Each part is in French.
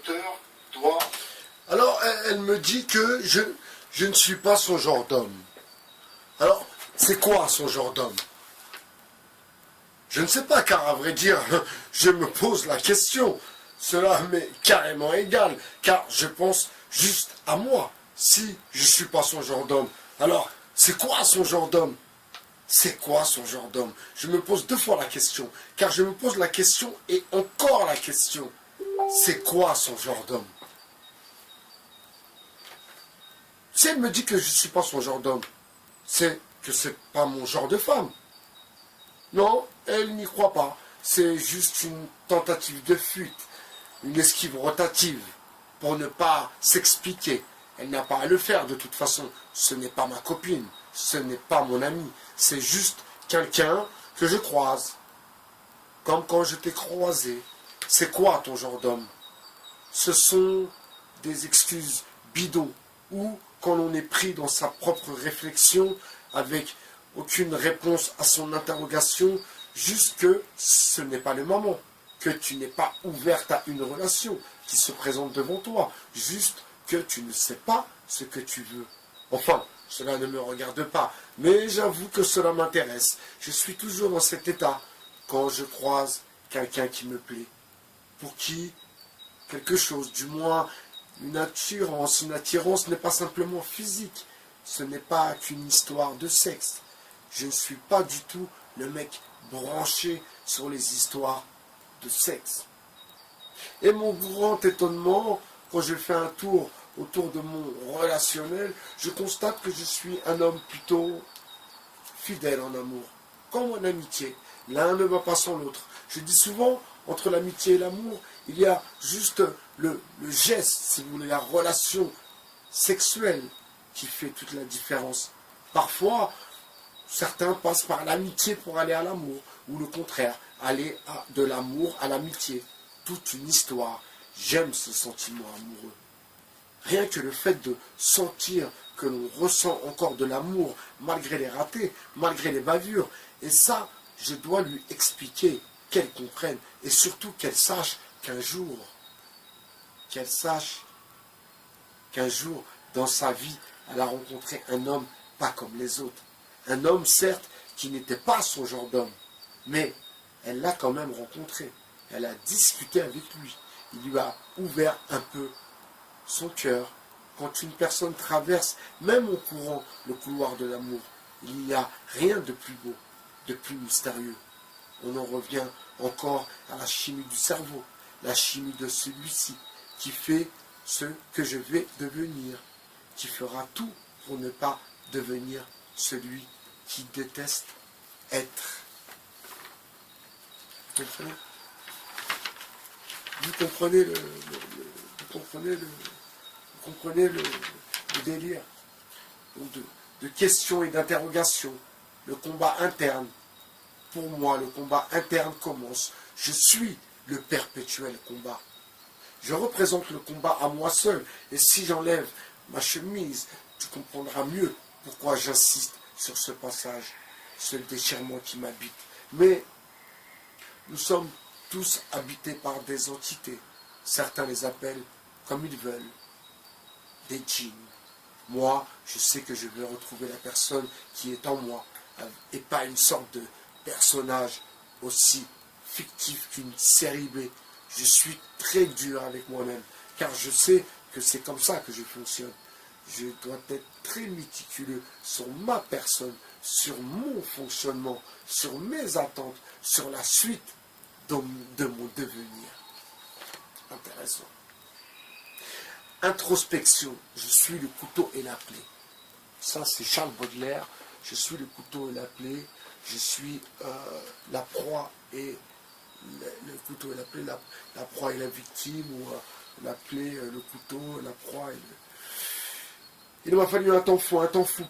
l'auteur doit... Alors, elle me dit que je ne suis pas son genre d'homme. Alors, c'est quoi son genre d'homme? Je ne sais pas, car à vrai dire, je me pose la question. Cela m'est carrément égal, car je pense juste à moi. Si je ne suis pas son genre d'homme, alors c'est quoi son genre d'homme? C'est quoi son genre d'homme? Je me pose deux fois la question, car je me pose la question et encore la question. C'est quoi son genre d'homme? Si elle me dit que je ne suis pas son genre d'homme, c'est que c'est pas mon genre de femme. Non, elle n'y croit pas. C'est juste une tentative de fuite, une esquive rotative, pour ne pas s'expliquer. Elle n'a pas à le faire de toute façon. Ce n'est pas ma copine, ce n'est pas mon ami. C'est juste quelqu'un que je croise. Comme quand je t'ai croisé. C'est quoi ton genre d'homme? Ce sont des excuses bidons, ou quand l'on est pris dans sa propre réflexion, avec aucune réponse à son interrogation, juste que ce n'est pas le moment, que tu n'es pas ouverte à une relation qui se présente devant toi, juste que tu ne sais pas ce que tu veux. Enfin, cela ne me regarde pas, mais j'avoue que cela m'intéresse. Je suis toujours dans cet état quand je croise quelqu'un qui me plaît, pour qui quelque chose, du moins une attirance n'est pas simplement physique, ce n'est pas qu'une histoire de sexe. Je ne suis pas du tout le mec branché sur les histoires de sexe. Et mon grand étonnement, quand je fais un tour autour de mon relationnel, je constate que je suis un homme plutôt fidèle en amour, comme en amitié. L'un ne va pas sans l'autre. Je dis souvent, entre l'amitié et l'amour, il y a juste le geste, si vous voulez, la relation sexuelle qui fait toute la différence. Parfois, certains passent par l'amitié pour aller à l'amour, ou le contraire, aller de l'amour à l'amitié. Toute une histoire. J'aime ce sentiment amoureux. Rien que le fait de sentir que l'on ressent encore de l'amour, malgré les ratés, malgré les bavures. Et ça, je dois lui expliquer, qu'elle comprenne, et surtout qu'elle sache qu'un jour, dans sa vie, elle a rencontré un homme pas comme les autres. Un homme, certes, qui n'était pas son genre d'homme, mais elle l'a quand même rencontré. Elle a discuté avec lui. Il lui a ouvert un peu son cœur. Quand une personne traverse, même en courant, le couloir de l'amour, il n'y a rien de plus beau, de plus mystérieux. On en revient encore à la chimie du cerveau, la chimie de celui-ci, qui fait ce que je vais devenir, qui fera tout pour ne pas devenir celui qui déteste être. Vous comprenez? Vous comprenez le délire de questions et d'interrogations, le combat interne. Pour moi, le combat interne commence. Je suis le perpétuel combat. Je représente le combat à moi seul. Et si j'enlève ma chemise, tu comprendras mieux pourquoi j'insiste sur ce passage, ce déchirement qui m'habite. Mais nous sommes tous habités par des entités. Certains les appellent comme ils veulent, des djinns. Moi, je sais que je vais retrouver la personne qui est en moi, et pas une sorte de personnage aussi fictif qu'une série B. Je suis très dur avec moi-même, car je sais que c'est comme ça que je fonctionne. Je dois être très méticuleux sur ma personne, sur mon fonctionnement, sur mes attentes, sur la suite de mon devenir. Intéressant. Introspection, je suis le couteau et la plaie. Ça, c'est Charles Baudelaire. Je suis le couteau et la plaie. Je suis la proie et le couteau et la plaie, la proie et la victime, ou la plaie, le couteau, la proie et le... Il m'a fallu un temps fou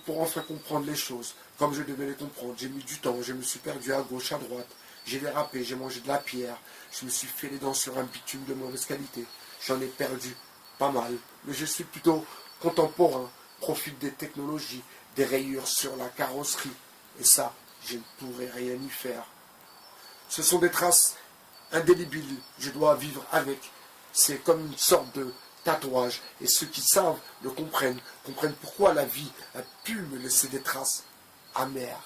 pour enfin comprendre les choses, comme je devais les comprendre. J'ai mis du temps, je me suis perdu à gauche, à droite. J'ai dérapé, j'ai mangé de la pierre. Je me suis fait les dents sur un bitume de mauvaise qualité. J'en ai perdu pas mal, mais je suis plutôt contemporain, profite des technologies, des rayures sur la carrosserie. Et ça, je ne pourrai rien y faire. Ce sont des traces indélébiles, je dois vivre avec. c'est comme une sorte de tatouage. Et ceux qui savent le comprennent pourquoi la vie a pu me laisser des traces amères.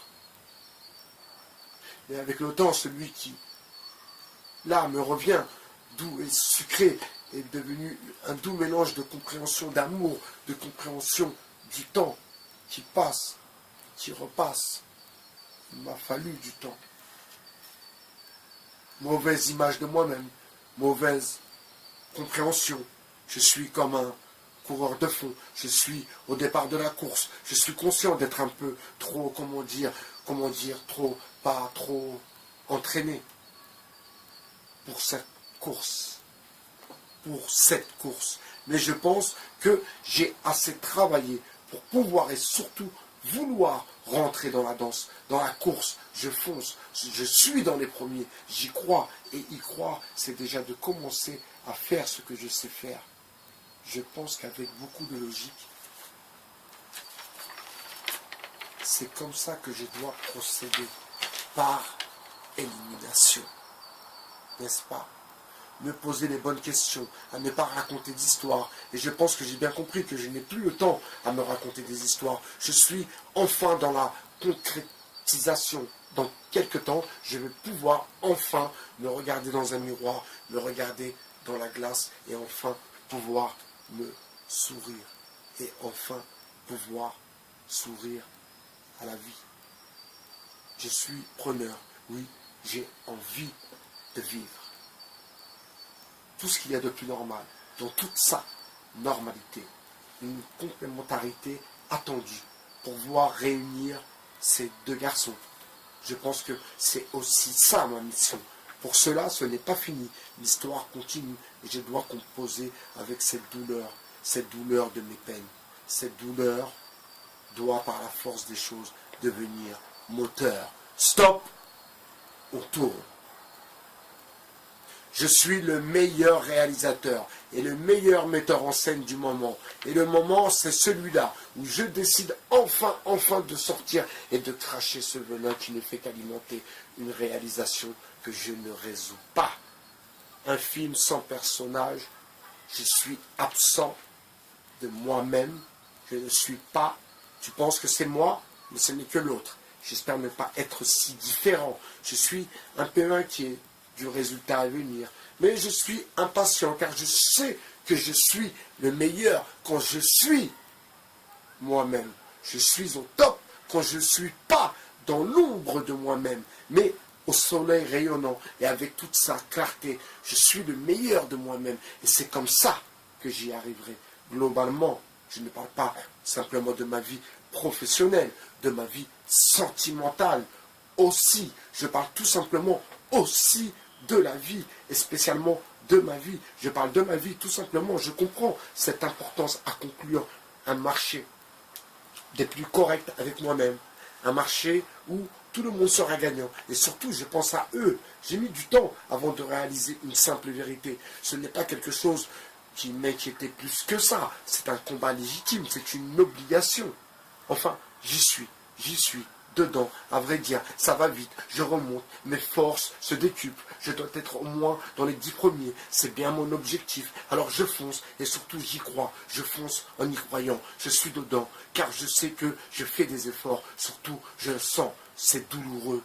Mais avec le temps, celui qui, là, me revient, doux et sucré, est devenu un doux mélange de compréhension, d'amour, de compréhension du temps qui passe, qui repasse. Il m'a fallu du temps. Mauvaise image de moi-même, mauvaise compréhension. Je suis comme un coureur de fond. Je suis au départ de la course. Je suis conscient d'être un peu trop, pas trop entraîné pour cette course. Mais je pense que j'ai assez travaillé pour pouvoir et surtout vouloir rentrer dans la danse, dans la course. Je fonce, je suis dans les premiers, j'y crois. Et y croire, c'est déjà de commencer à faire ce que je sais faire. Je pense qu'avec beaucoup de logique, c'est comme ça que je dois procéder, par élimination. N'est-ce pas? Me poser les bonnes questions, à ne pas raconter d'histoires. Et je pense que j'ai bien compris que je n'ai plus le temps à me raconter des histoires. Je suis enfin dans la concrétisation. Dans quelques temps, je vais pouvoir enfin me regarder dans un miroir, me regarder dans la glace et enfin pouvoir me sourire. Et enfin pouvoir sourire à la vie. Je suis preneur. Oui, j'ai envie de vivre. Tout ce qu'il y a de plus normal, dans toute sa normalité, une complémentarité attendue pour pouvoir réunir ces deux garçons. Je pense que c'est aussi ça ma mission. Pour cela, ce n'est pas fini. L'histoire continue et je dois composer avec cette douleur de mes peines. Cette douleur doit, par la force des choses, devenir moteur. Stop! On tourne. Je suis le meilleur réalisateur et le meilleur metteur en scène du moment. Et le moment, c'est celui-là où je décide enfin de sortir et de cracher ce venin qui ne fait qu'alimenter une réalisation que je ne résous pas. Un film sans personnage, je suis absent de moi-même. Je ne suis pas. Tu penses que c'est moi, mais ce n'est que l'autre. J'espère ne pas être si différent. Je suis un peu inquiet du résultat à venir. Mais je suis impatient car je sais que je suis le meilleur quand je suis moi-même. Je suis au top quand je ne suis pas dans l'ombre de moi-même, mais au soleil rayonnant et avec toute sa clarté. Je suis le meilleur de moi-même et c'est comme ça que j'y arriverai. Globalement, je ne parle pas simplement de ma vie professionnelle, de ma vie sentimentale aussi. Je parle tout simplement aussi de la vie, et spécialement de ma vie. Je parle de ma vie tout simplement. Je comprends cette importance à conclure un marché des plus corrects avec moi-même. Un marché où tout le monde sera gagnant. Et surtout, je pense à eux. J'ai mis du temps avant de réaliser une simple vérité. Ce n'est pas quelque chose qui m'inquiétait plus que ça. C'est un combat légitime, c'est une obligation. Enfin, j'y suis dedans, à vrai dire, ça va vite, je remonte, mes forces se décuplent, je dois être au moins dans les 10 premiers, c'est bien mon objectif, alors je fonce, et surtout j'y crois, je fonce en y croyant, je suis dedans, car je sais que je fais des efforts, surtout je le sens, c'est douloureux,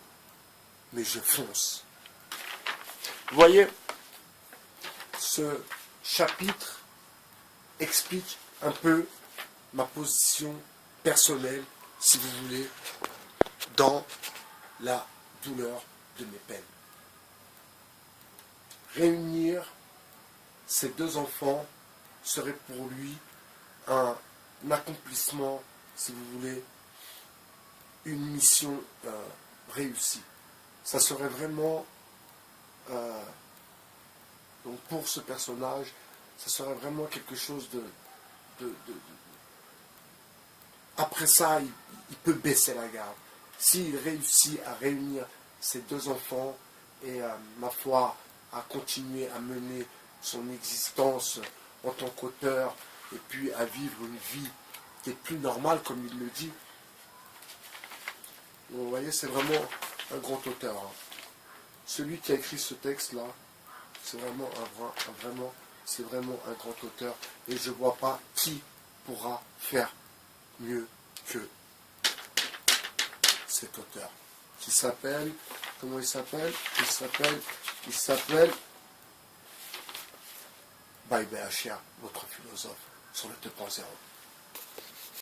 mais je fonce. Vous voyez, ce chapitre explique un peu ma position personnelle, si vous voulez, dans la douleur de mes peines. Réunir ces deux enfants serait pour lui un accomplissement, si vous voulez, une mission réussie. Ça serait vraiment, donc pour ce personnage, ça serait vraiment quelque chose de après ça, il peut baisser la garde. S'il réussit à réunir ces deux enfants et, ma foi, à continuer à mener son existence en tant qu'auteur et puis à vivre une vie qui est plus normale, comme il le dit, vous voyez, c'est vraiment un grand auteur. Celui qui a écrit ce texte-là, c'est vraiment c'est vraiment un grand auteur et je ne vois pas qui pourra faire mieux que cet auteur qui s'appelle, comment il s'appelle? Il s'appelle Bai Be'Ashia, notre philosophe sur le 2.0.